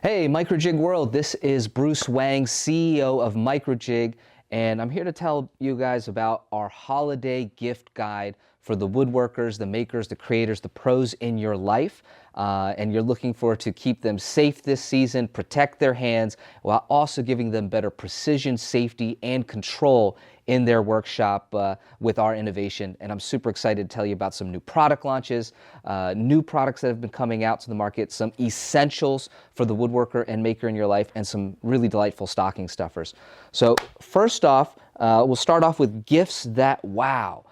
Hey, Microjig world, this is Bruce Wang, CEO of Microjig, and I'm here to tell you guys about our holiday gift guide for the woodworkers, the makers, the creators, the pros in your life, and you're looking for to keep them safe this season, protect their hands, while also giving them better precision, safety, and control in their workshop with our innovation. And I'm super excited to tell you about some new product launches, new products that have been coming out to the market, some essentials for the woodworker and maker in your life, and some really delightful stocking stuffers. So first off, we'll start off with gifts that wow.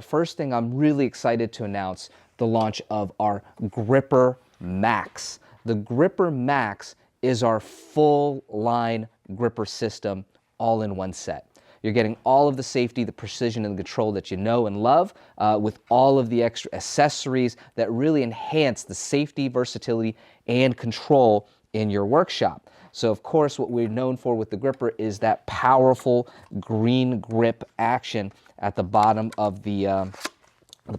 First thing, I'm really excited to announce the launch of our GRR-RIPPER MAX. The GRR-RIPPER MAX is our full line gripper system all in one set. You're getting all of the safety, the precision, and the control that you know and love with all of the extra accessories that really enhance the safety, versatility, and control in your workshop. So of course, what we're known for with the gripper is that powerful green grip action at the bottom of the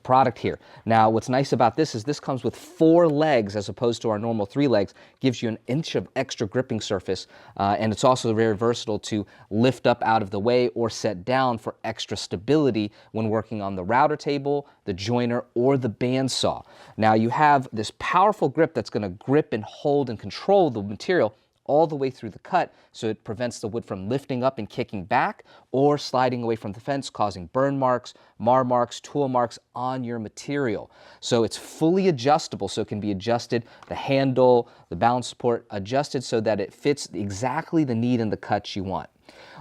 product here. Now, what's nice about this is this comes with 4 legs as opposed to our normal 3 legs, gives you an inch of extra gripping surface, and it's also very versatile to lift up out of the way or set down for extra stability when working on the router table, the joiner, or the bandsaw. Now, you have this powerful grip that's going to grip and hold and control the material all the way through the cut, so it prevents the wood from lifting up and kicking back or sliding away from the fence, causing burn marks, mar marks, tool marks on your material. So it's fully adjustable, so it can be adjusted, the handle, the balance support, adjusted so that it fits exactly the need and the cuts you want.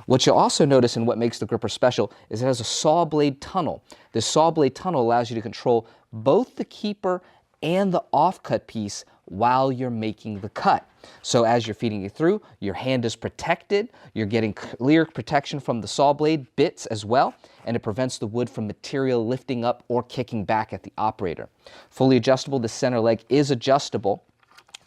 What you'll also notice, and what makes the gripper special, is it has a saw blade tunnel. This saw blade tunnel allows you to control both the keeper and the offcut piece while you're making the cut. So as you're feeding it through, your hand is protected, you're getting clear protection from the saw blade bits as well, and it prevents the wood from material lifting up or kicking back at the operator. Fully adjustable, the center leg is adjustable,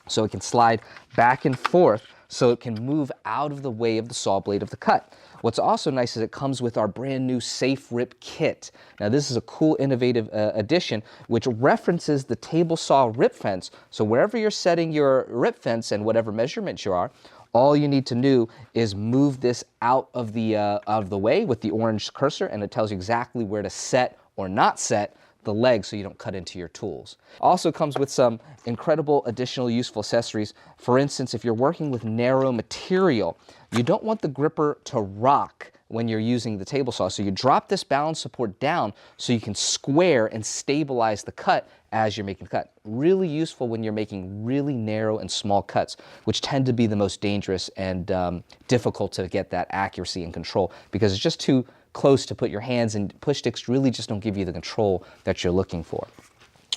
so it can slide back and forth so it can move out of the way of the saw blade of the cut. What's also nice is it comes with our brand new Safe Rip Kit. Now this is a cool innovative addition which references the table saw rip fence, so wherever you're setting your rip fence and whatever measurements you are, all you need to do is move this out of the way with the orange cursor, and it tells you exactly where to set or not set the leg so you don't cut into your tools. Also comes with some incredible additional useful accessories. For instance, if you're working with narrow material, you don't want the gripper to rock when you're using the table saw. So you drop this balance support down so you can square and stabilize the cut as you're making the cut. Really useful when you're making really narrow and small cuts, which tend to be the most dangerous and difficult to get that accuracy and control because it's just too close to put your hands, and push sticks really just don't give you the control that you're looking for.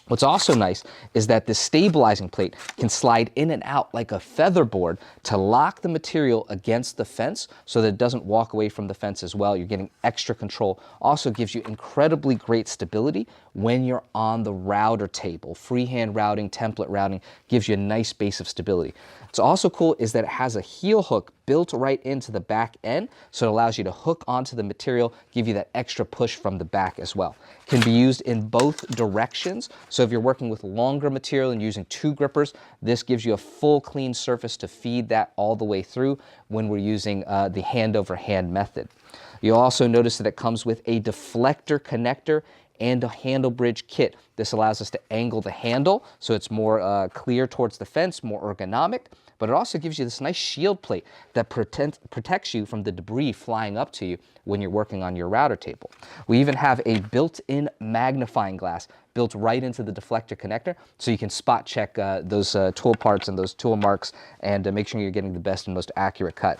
What's also nice is that this stabilizing plate can slide in and out like a featherboard to lock the material against the fence so that it doesn't walk away from the fence as well. You're getting extra control. Also gives you incredibly great stability when you're on the router table. Freehand routing, template routing gives you a nice base of stability. What's also cool is that it has a heel hook built right into the back end, so it allows you to hook onto the material, give you that extra push from the back as well. Can be used in both directions, so if you're working with longer material and using 2 grippers, this gives you a full clean surface to feed that all the way through when we're using the hand over hand method. You'll also notice that it comes with a deflector connector and a handle bridge kit. This allows us to angle the handle so it's more clear towards the fence, more ergonomic, but it also gives you this nice shield plate that protects you from the debris flying up to you when you're working on your router table. We even have a built-in magnifying glass built right into the deflector connector so you can spot check those tool parts and those tool marks and make sure you're getting the best and most accurate cut.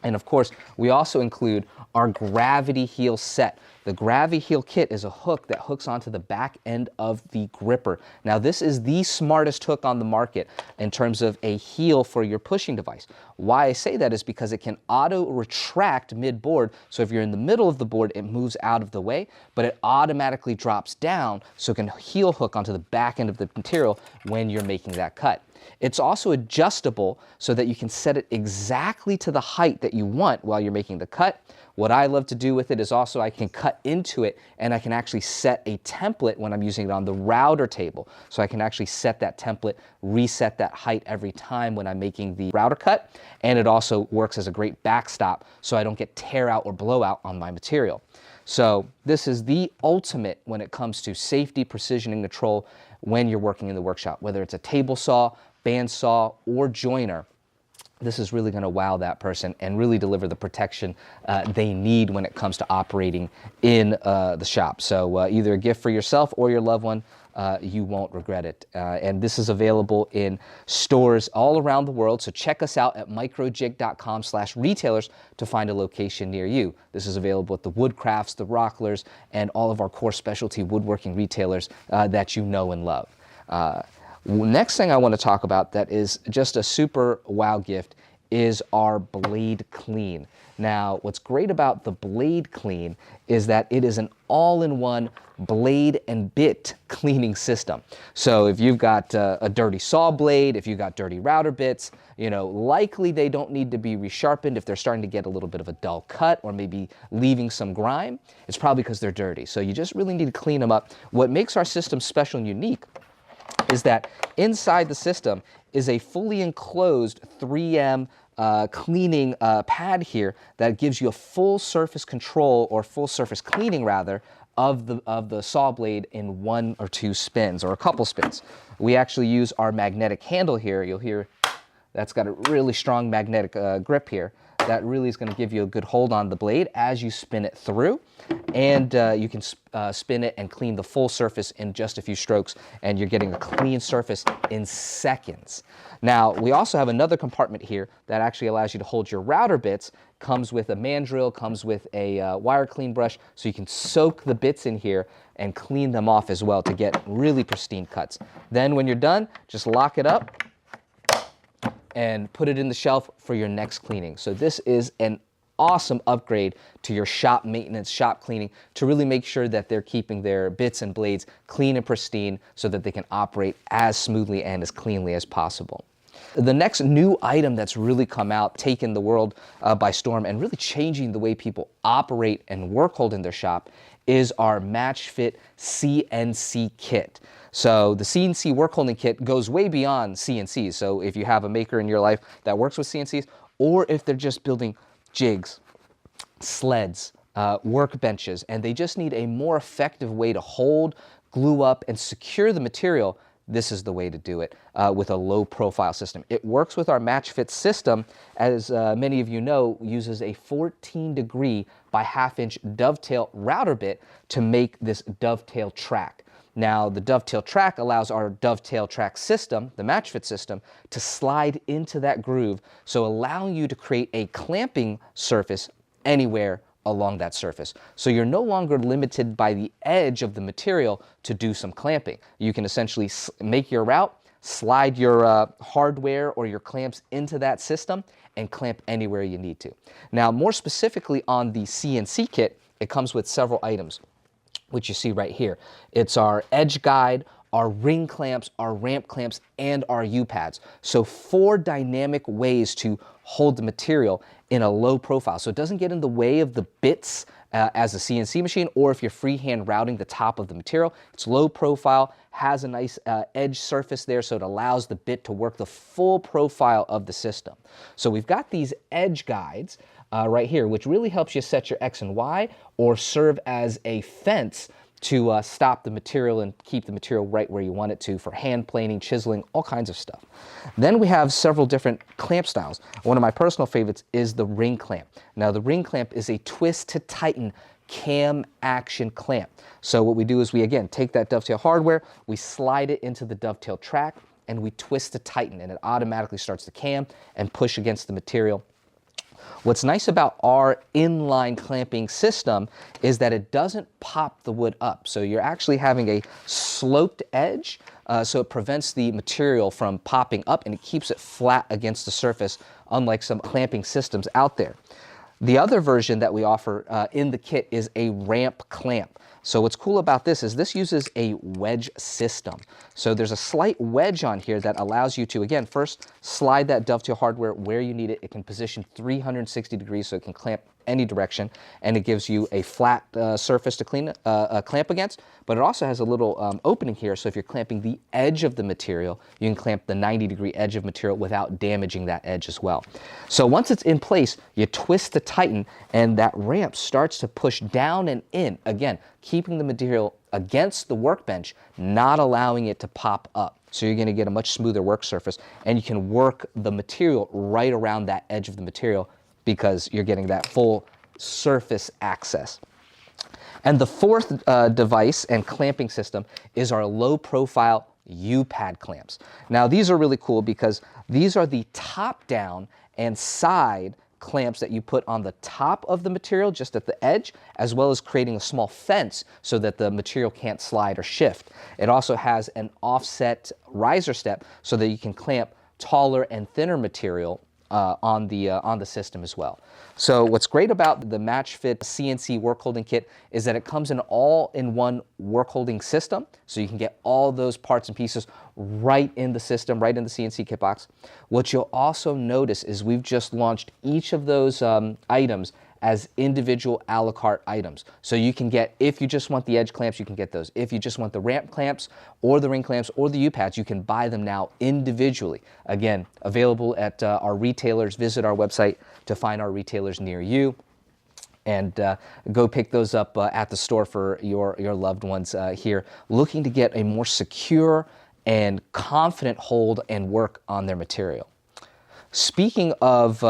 And of course, we also include our gravity heel set. The gravity heel kit is a hook that hooks onto the back end of the gripper. Now this is the smartest hook on the market in terms of a heel for your pushing device. Why I say that is because it can auto retract mid-board, so if you're in the middle of the board it moves out of the way, but it automatically drops down so it can heel hook onto the back end of the material when you're making that cut. It's also adjustable so that you can set it exactly to the height that you want while you're making the cut. What I love to do with it is also I can cut into it and I can actually set a template when I'm using it on the router table. So I can actually set that template, reset that height every time when I'm making the router cut. And it also works as a great backstop so I don't get tear out or blowout on my material. So this is the ultimate when it comes to safety, precision, and control when you're working in the workshop, whether it's a table saw, bandsaw, or joiner. This is really going to wow that person and really deliver the protection they need when it comes to operating in the shop. So either a gift for yourself or your loved one, you won't regret it. And this is available in stores all around the world. So check us out at microjig.com/retailers to find a location near you. This is available at the Woodcrafts, the Rocklers, and all of our core specialty woodworking retailers that you know and love. Next thing I want to talk about that is just a super wow gift is our BladeClean. Now, what's great about the BladeClean is that it is an all-in-one blade and bit cleaning system. So if you've got a dirty saw blade, if you've got dirty router bits, you know, likely they don't need to be resharpened if they're starting to get a little bit of a dull cut or maybe leaving some grime. It's probably because they're dirty. So you just really need to clean them up. What makes our system special and unique is that inside the system is a fully enclosed 3M cleaning pad here that gives you a full surface control, or full surface cleaning rather, of the saw blade in 1 or 2 spins, or a couple spins. We actually use our magnetic handle here. You'll hear that's got a really strong magnetic grip here. That really is going to give you a good hold on the blade as you spin it through. And you can spin it and clean the full surface in just a few strokes, and you're getting a clean surface in seconds. Now, we also have another compartment here that actually allows you to hold your router bits. Comes with a mandrel, comes with a wire clean brush, so you can soak the bits in here and clean them off as well to get really pristine cuts. Then when you're done, just lock it up and put it in the shelf for your next cleaning. So this is an awesome upgrade to your shop maintenance, shop cleaning, to really make sure that they're keeping their bits and blades clean and pristine so that they can operate as smoothly and as cleanly as possible. The next new item that's really come out, taken the world by storm, and really changing the way people operate and work hold in their shop is our MatchFit CNC Kit. So the CNC Workholding Kit goes way beyond CNCs. So if you have a maker in your life that works with CNCs, or if they're just building jigs, sleds, workbenches, and they just need a more effective way to hold, glue up, and secure the material, this is the way to do it with a low profile system. It works with our MatchFit system, as many of you know, uses a 14° by 1/2" dovetail router bit to make this dovetail track. Now, the dovetail track allows our dovetail track system, the MatchFit system, to slide into that groove, so allowing you to create a clamping surface anywhere along that surface. So you're no longer limited by the edge of the material to do some clamping. You can essentially make your route, slide your hardware or your clamps into that system, and clamp anywhere you need to. Now, more specifically on the CNC kit, it comes with several items, which you see right here. It's our edge guide, our ring clamps, our ramp clamps, and our U-pads. So 4 dynamic ways to hold the material in a low profile. So it doesn't get in the way of the bits as a CNC machine, or if you're freehand routing the top of the material. It's low profile, has a nice edge surface there, so it allows the bit to work the full profile of the system. So we've got these edge guides right here, which really helps you set your X and Y, or serve as a fence to stop the material and keep the material right where you want it to for hand planing, chiseling, all kinds of stuff. Then we have several different clamp styles. One of my personal favorites is the ring clamp. Now, the ring clamp is a twist to tighten cam action clamp. So what we do is we, again, take that dovetail hardware, we slide it into the dovetail track, and we twist to tighten, and it automatically starts to cam and push against the material. What's nice about our inline clamping system is that it doesn't pop the wood up. So you're actually having a sloped edge, so it prevents the material from popping up, and it keeps it flat against the surface, unlike some clamping systems out there. The other version that we offer in the kit is a ramp clamp. So what's cool about this is this uses a wedge system. So there's a slight wedge on here that allows you to, again, first slide that Dovetail hardware where you need it. It can position 360 degrees so it can clamp any direction, and it gives you a flat surface to clamp against, but it also has a little opening here, so if you're clamping the edge of the material, you can clamp the 90-degree edge of material without damaging that edge as well. So once it's in place, you twist to tighten, and that ramp starts to push down and in, again, keeping the material against the workbench, not allowing it to pop up. So you're going to get a much smoother work surface, and you can work the material right around that edge of the material because you're getting that full surface access. And the fourth device and clamping system is our low-profile U-pad clamps. Now these are really cool because these are the top-down and side clamps that you put on the top of the material just at the edge, as well as creating a small fence so that the material can't slide or shift. It also has an offset riser step so that you can clamp taller and thinner material on the system as well. So what's great about the MatchFit CNC Workholding Kit is that it comes in all-in-one workholding system, so you can get all those parts and pieces right in the system, right in the CNC kit box. What you'll also notice is we've just launched each of those items as individual a la carte items. So you can get, if you just want the edge clamps, you can get those. If you just want the ramp clamps or the ring clamps or the U-pads, you can buy them now individually. Again, available at our retailers. Visit our website to find our retailers near you, and go pick those up at the store for your loved ones here, looking to get a more secure and confident hold and work on their material. Speaking of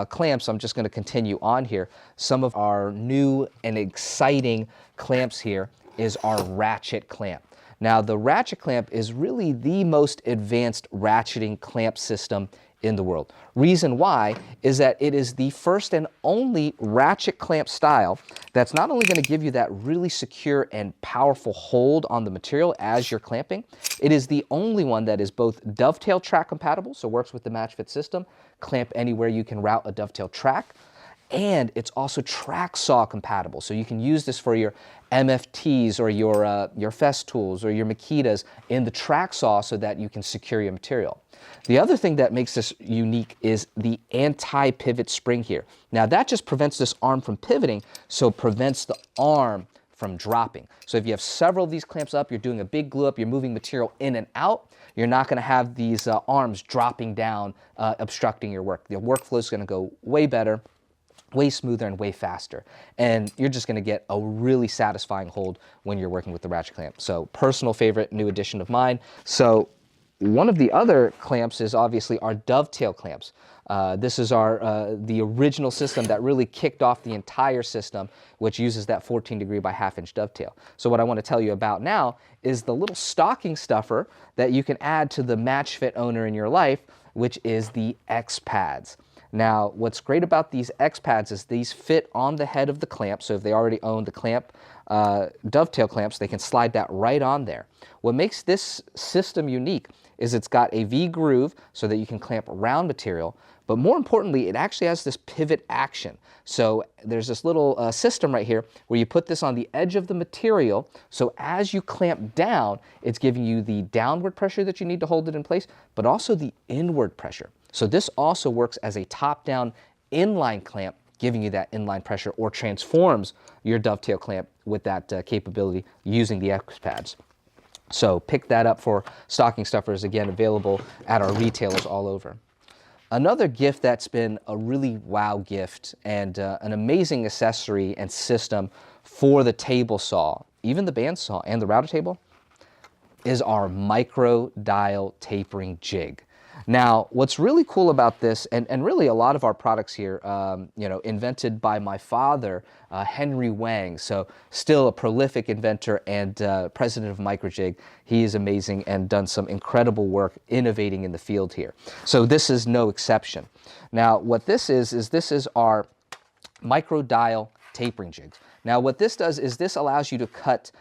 clamps, I'm just going to continue on here. Some of our new and exciting clamps here is our Ratchet clamp. Now, the Ratchet clamp is really the most advanced ratcheting clamp system in the world. Reason why is that it is the first and only ratchet clamp style that's not only going to give you that really secure and powerful hold on the material as you're clamping, it is the only one that is both dovetail track compatible, so works with the MatchFit system, clamp anywhere you can route a dovetail track, and it's also track saw compatible, so you can use this for your MFTs or your fest tools or your Makitas in the track saw so that you can secure your material. The other thing that makes this unique is the anti-pivot spring here. Now that just prevents this arm from pivoting, so it prevents the arm from dropping. So if you have several of these clamps up, you're doing a big glue up, you're moving material in and out, you're not going to have these arms dropping down, obstructing your work. The workflow is going to go way better, way smoother, and way faster. And you're just going to get a really satisfying hold when you're working with the Ratchet clamp. So personal favorite, new addition of mine. So one of the other clamps is obviously our dovetail clamps. This is the original system that really kicked off the entire system, which uses that 14-degree by half-inch dovetail. So what I want to tell you about now is the little stocking stuffer that you can add to the MatchFit owner in your life, which is the X-Pads. Now, what's great about these X-Pads is these fit on the head of the clamp, so if they already own the clamp, dovetail clamps, they can slide that right on there. What makes this system unique is it's got a V-groove so that you can clamp round material, but more importantly, it actually has this pivot action. So there's this little system right here where you put this on the edge of the material, so as you clamp down, it's giving you the downward pressure that you need to hold it in place, but also the inward pressure. So this also works as a top-down inline clamp, giving you that inline pressure, or transforms your dovetail clamp with that capability using the X-Pads. So pick that up for stocking stuffers, again, available at our retailers all over. Another gift that's been a really wow gift and an amazing accessory and system for the table saw, even the bandsaw and the router table, is our MicroDial Tapering Jig. Now, what's really cool about this, and really a lot of our products here, invented by my father, Henry Wang, so still a prolific inventor and president of Microjig. He is amazing and done some incredible work innovating in the field here. So this is no exception. Now, what this is our MicroDial Tapering Jig. Now, what this does is this allows you to cut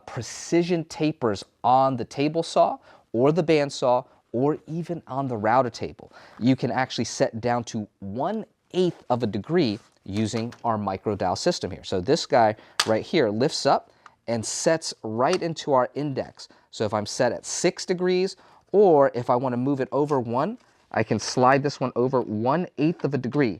precision tapers on the table saw or the bandsaw, or even on the router table. You can actually set down to 1/8 of a degree using our MicroDial system here. So this guy right here lifts up and sets right into our index. So if I'm set at 6 degrees, or if I want to move it over 1, I can slide this one over 1/8 of a degree.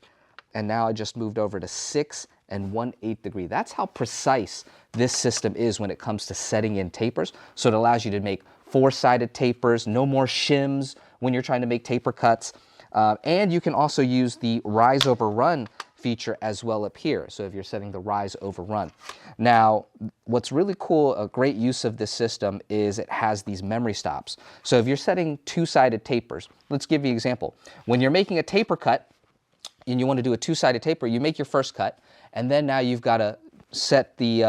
And now I just moved over to 6 1/8 degree. That's how precise this system is when it comes to setting in tapers. So it allows you to make 4-sided tapers, no more shims when you're trying to make taper cuts. And you can also use the rise over run feature as well up here. So if you're setting the rise over run. Now, what's really cool, a great use of this system is it has these memory stops. So if you're setting 2-sided tapers, let's give you an example. When you're making a taper cut and you want to do a 2-sided taper, you make your first cut, and then now you've got to set the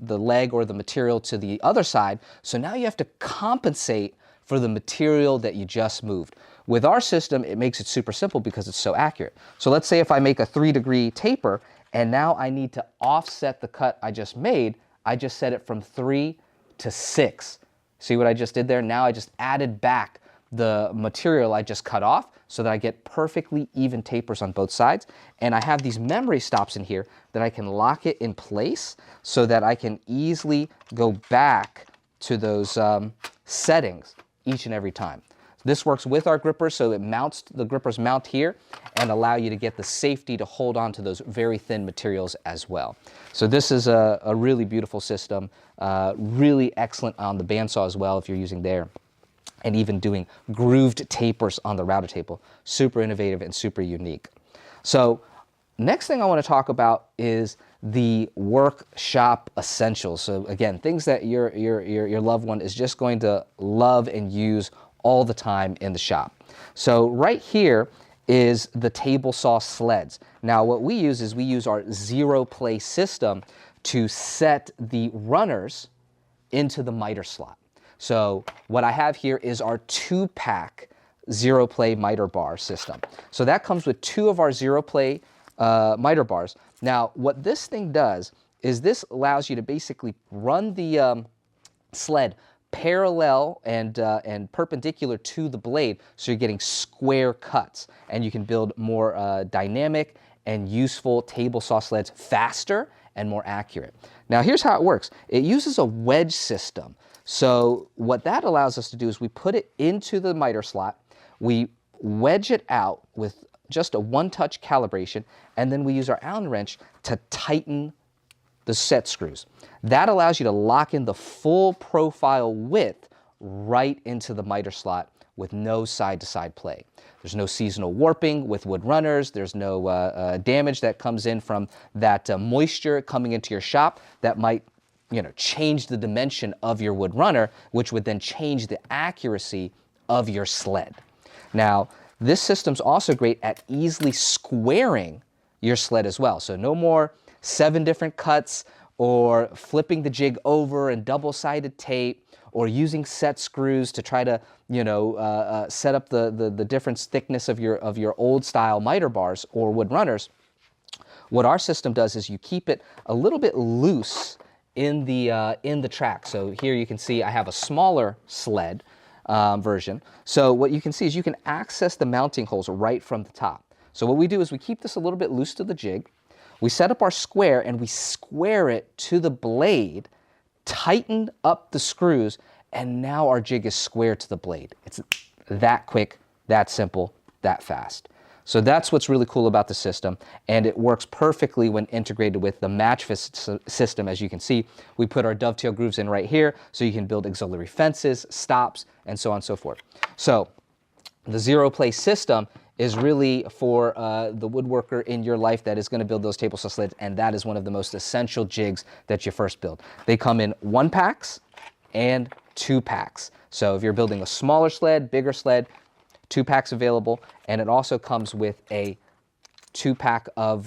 leg or the material to the other side. So now you have to compensate for the material that you just moved. With our system, it makes it super simple because it's so accurate. So let's say if I make a 3-degree taper and now I need to offset the cut I just made, I just set it from 3 to 6. See what I just did there? Now I just added back the material I just cut off so that I get perfectly even tapers on both sides. And I have these memory stops in here that I can lock it in place so that I can easily go back to those settings each and every time. This works with our grippers, so it mounts, the grippers mount here and allow you to get the safety to hold on to those very thin materials as well. So this is a really beautiful system, really excellent on the bandsaw as well if you're using there, and even doing grooved tapers on the router table. Super innovative and super unique. So next thing I want to talk about is the workshop essentials. So again, things that your loved one is just going to love and use all the time in the shop. So right here is the table saw sleds. Now what we use is we use our ZeroPlay system to set the runners into the miter slot. So what I have here is our 2-pack ZeroPlay Miter Bar system. So that comes with 2 of our ZeroPlay miter bars. Now what this thing does is this allows you to basically run the sled parallel and perpendicular to the blade, so you're getting square cuts, and you can build more dynamic and useful table saw sleds faster and more accurate. Now here's how it works. It uses a wedge system. So what that allows us to do is we put it into the miter slot, we wedge it out with just a 1-touch calibration, and then we use our Allen wrench to tighten the set screws. That allows you to lock in the full profile width right into the miter slot with no side-to-side play. There's no seasonal warping with wood runners. There's no damage that comes in from that moisture coming into your shop that might, change the dimension of your wood runner, which would then change the accuracy of your sled. Now, this system's also great at easily squaring your sled as well. So no more 7 different cuts, or flipping the jig over and double-sided tape, or using set screws to try to, set up the different thickness of your old-style miter bars or wood runners. What our system does is you keep it a little bit loose in the track. So here you can see I have a smaller sled version. So what you can see is you can access the mounting holes right from the top. So what we do is we keep this a little bit loose to the jig. We set up our square and we square it to the blade, tighten up the screws, and now our jig is square to the blade. It's that quick, that simple, that fast. So that's what's really cool about the system, and it works perfectly when integrated with the MatchFit system. As you can see, we put our dovetail grooves in right here, so you can build auxiliary fences, stops, and so on and so forth. So the ZeroPlay system is really for the woodworker in your life that is going to build those table saw sleds, and that is one of the most essential jigs that you first build. They come in 1-packs and 2-packs. So if you're building a smaller sled, bigger sled, 2-packs available, and it also comes with a 2-pack of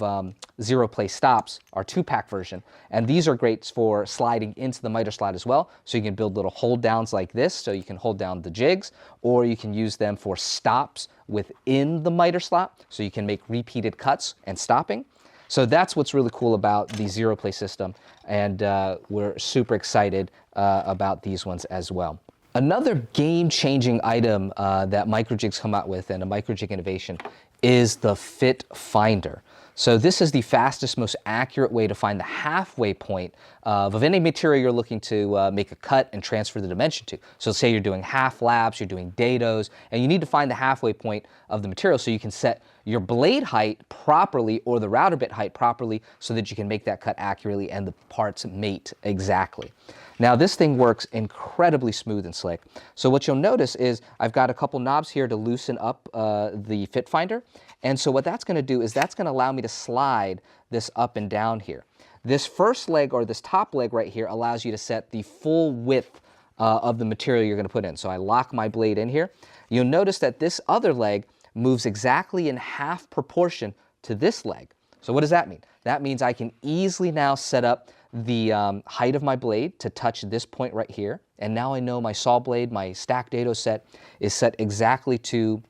ZeroPlay stops, our 2-pack version, and these are great for sliding into the miter slot as well. So you can build little hold downs like this, so you can hold down the jigs, or you can use them for stops within the miter slot, so you can make repeated cuts and stopping. So that's what's really cool about the ZeroPlay system, and we're super excited about these ones as well. Another game-changing item that Microjig's come out with, and a Microjig innovation, is the FitFinder. So this is the fastest, most accurate way to find the halfway point of any material you're looking to make a cut and transfer the dimension to. So say you're doing half laps, you're doing dados, and you need to find the halfway point of the material so you can set your blade height properly or the router bit height properly so that you can make that cut accurately and the parts mate exactly. Now this thing works incredibly smooth and slick. So what you'll notice is I've got a couple knobs here to loosen up the FitFinder. And so what that's going to do is that's going to allow me to slide this up and down here. This first leg, or this top leg right here, allows you to set the full width of the material you're going to put in. So I lock my blade in here. You'll notice that this other leg moves exactly in half proportion to this leg. So what does that mean? That means I can easily now set up the height of my blade to touch this point right here. And now I know my saw blade, my stack dado set, is set exactly to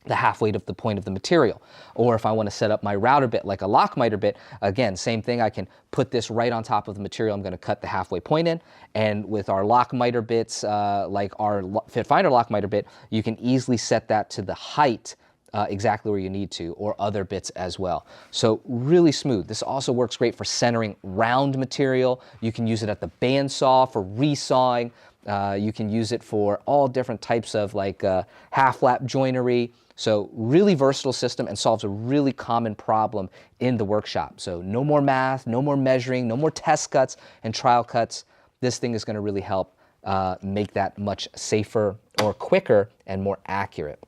the halfway of the point of the material. Or if I want to set up my router bit like a lock miter bit, again, same thing, I can put this right on top of the material I'm going to cut the halfway point in. And with our lock miter bits, like our FitFinder lock miter bit, you can easily set that to the height exactly where you need to, or other bits as well. So really smooth. This also works great for centering round material. You can use it at the bandsaw for resawing. You can use it for all different types of like half lap joinery. So really versatile system and solves a really common problem in the workshop. So no more math, no more measuring, no more test cuts and trial cuts. This thing is going to really help make that much safer or quicker and more accurate.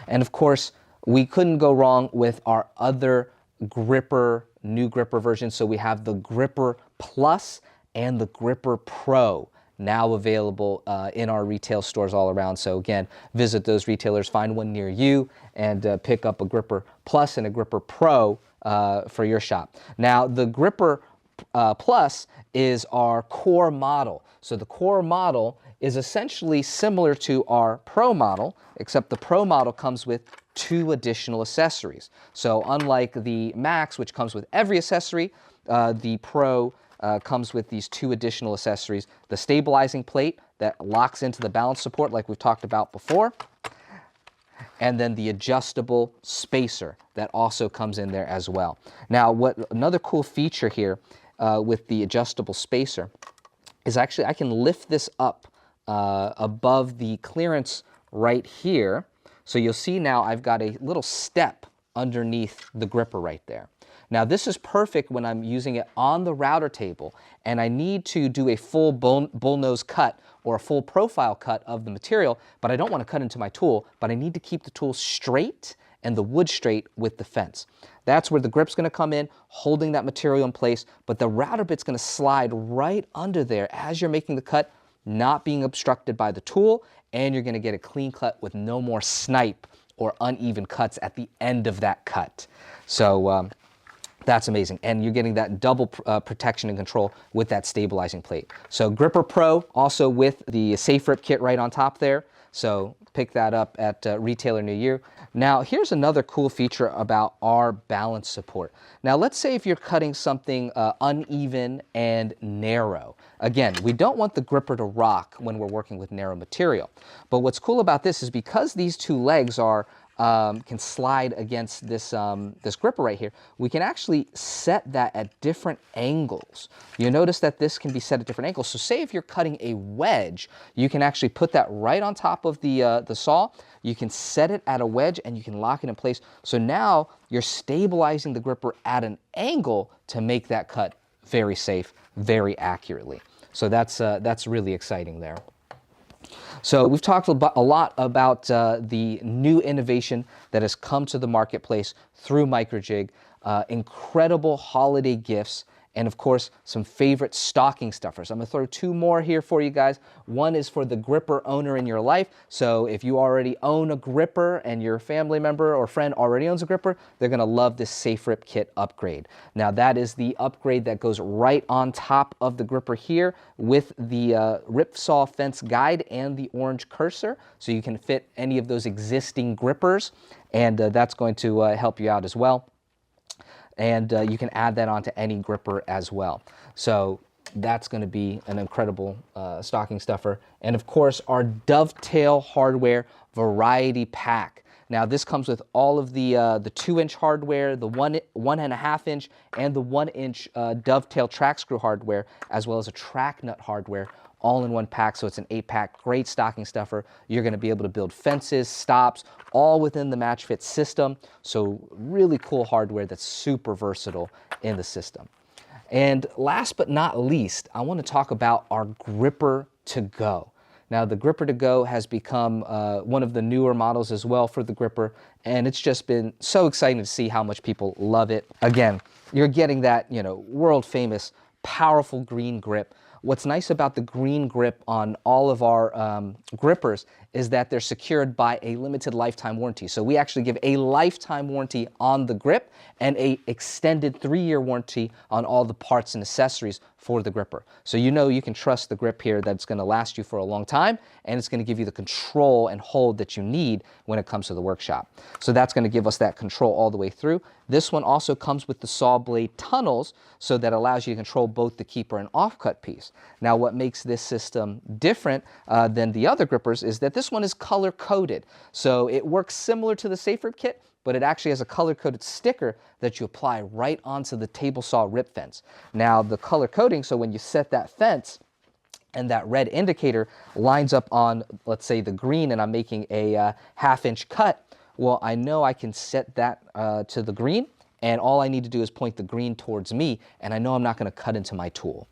And of course, we couldn't go wrong with our other gripper, new gripper version. So we have the Gripper Plus and the Gripper Pro, now available in our retail stores all around. So again, visit those retailers, find one near you, and pick up a Gripper Plus and a Gripper Pro for your shop. Now, the Gripper Plus is our core model. So the core model is essentially similar to our Pro model, except the Pro model comes with 2 additional accessories. So unlike the Max, which comes with every accessory, the Pro comes with these 2 additional accessories: the stabilizing plate that locks into the balance support like we've talked about before, and then the adjustable spacer that also comes in there as well. Now, another cool feature here with the adjustable spacer is actually I can lift this up above the clearance right here. So you'll see now I've got a little step underneath the gripper right there. Now this is perfect when I'm using it on the router table and I need to do a full bullnose cut or a full profile cut of the material, but I don't want to cut into my tool, but I need to keep the tool straight and the wood straight with the fence. That's where the grip's going to come in, holding that material in place, but the router bit's going to slide right under there as you're making the cut, not being obstructed by the tool, and you're going to get a clean cut with no more snipe or uneven cuts at the end of that cut. So that's amazing. And you're getting that double protection and control with that stabilizing plate. So Gripper Pro, also with the Safe Rip kit right on top there. So pick that up at retailer near you. Now, here's another cool feature about our balance support. Now, let's say if you're cutting something uneven and narrow. Again, we don't want the gripper to rock when we're working with narrow material. But what's cool about this is because these 2 legs are can slide against this, this gripper right here, we can actually set that at different angles. You notice that this can be set at different angles. So say if you're cutting a wedge, you can actually put that right on top of the saw. You can set it at a wedge and you can lock it in place. So now you're stabilizing the gripper at an angle to make that cut very safe, very accurately. So that's really exciting there. So we've talked a lot about the new innovation that has come to the marketplace through Microjig, incredible holiday gifts, and of course some favorite stocking stuffers. I'm going to throw 2 more here for you guys. One is for the gripper owner in your life. So if you already own a gripper and your family member or friend already owns a gripper, they're going to love this Safe Rip kit upgrade. Now that is the upgrade that goes right on top of the gripper here with the Rip Saw Fence Guide and the orange cursor. So you can fit any of those existing grippers, and that's going to help you out as well. And you can add that onto any gripper as well. So that's going to be an incredible stocking stuffer. And of course, our Dovetail Hardware Variety Pack. Now this comes with all of the 2-inch hardware, the 1.5 inch, and the 1-inch dovetail track screw hardware, as well as a track nut hardware, all in one pack. So it's an 8-pack, great stocking stuffer. You're going to be able to build fences, stops, all within the MatchFit system. So really cool hardware that's super versatile in the system. And last but not least, I want to talk about our gripper to go. Now, the gripper to go has become one of the newer models as well for the gripper, and it's just been so exciting to see how much people love it. Again, you're getting that, world famous, powerful green grip. What's nice about the green grip on all of our grippers is that they're secured by a limited lifetime warranty. So we actually give a lifetime warranty on the grip and a extended 3-year warranty on all the parts and accessories for the gripper. So you can trust the grip here that's going to last you for a long time, and it's going to give you the control and hold that you need when it comes to the workshop. So that's going to give us that control all the way through. This one also comes with the saw blade tunnels, so that allows you to control both the keeper and offcut piece. Now, what makes this system different than the other grippers is that this one is color coded. So it works similar to the Safer Kit, but it actually has a color-coded sticker that you apply right onto the table saw rip fence. Now, the color coding, so when you set that fence and that red indicator lines up on, let's say, the green, and I'm making a 1/2-inch cut, well, I know I can set that to the green, and all I need to do is point the green towards me, and I know I'm not going to cut into my tool.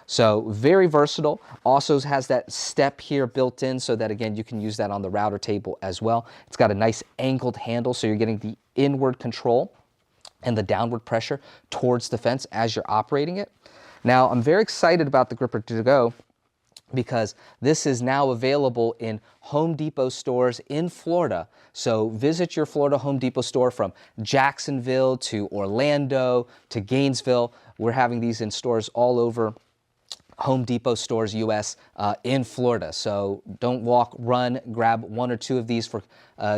So very versatile. Also has that step here built in so that, again, you can use that on the router table as well. It's got a nice angled handle, so you're getting the inward control and the downward pressure towards the fence as you're operating it. Now, I'm very excited about the gripper to go because this is now available in Home Depot stores in Florida. So visit your Florida Home Depot store from Jacksonville to Orlando to Gainesville. We're having these in stores all over Home Depot stores US in Florida. So don't walk, run, grab 1 or 2 of these for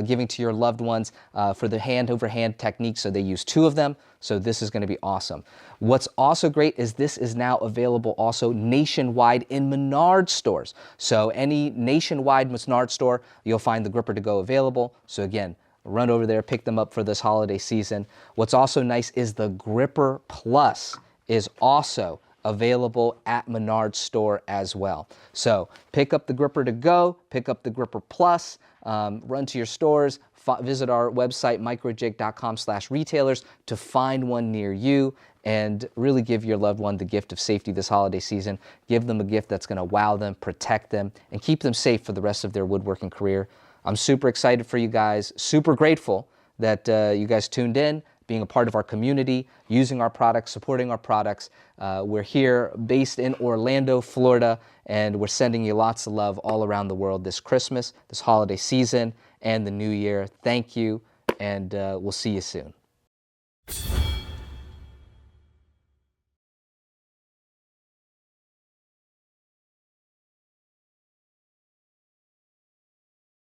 giving to your loved ones for the hand-over-hand technique. So they use 2 of them. So this is going to be awesome. What's also great is this is now available also nationwide in Menards stores. So any nationwide Menards store, you'll find the gripper to go available. So again, run over there, pick them up for this holiday season. What's also nice is the Gripper Plus is also available at Menards store as well. So pick up the gripper to go, pick up the Gripper Plus, run to your stores, visit our website, microjig.com/retailers, to find one near you and really give your loved one the gift of safety this holiday season. Give them a gift that's going to wow them, protect them, and keep them safe for the rest of their woodworking career. I'm super excited for you guys, super grateful that you guys tuned in, being a part of our community, using our products, supporting our products. We're here based in Orlando, Florida, and we're sending you lots of love all around the world this Christmas, this holiday season, and the new year. Thank you, and we'll see you soon.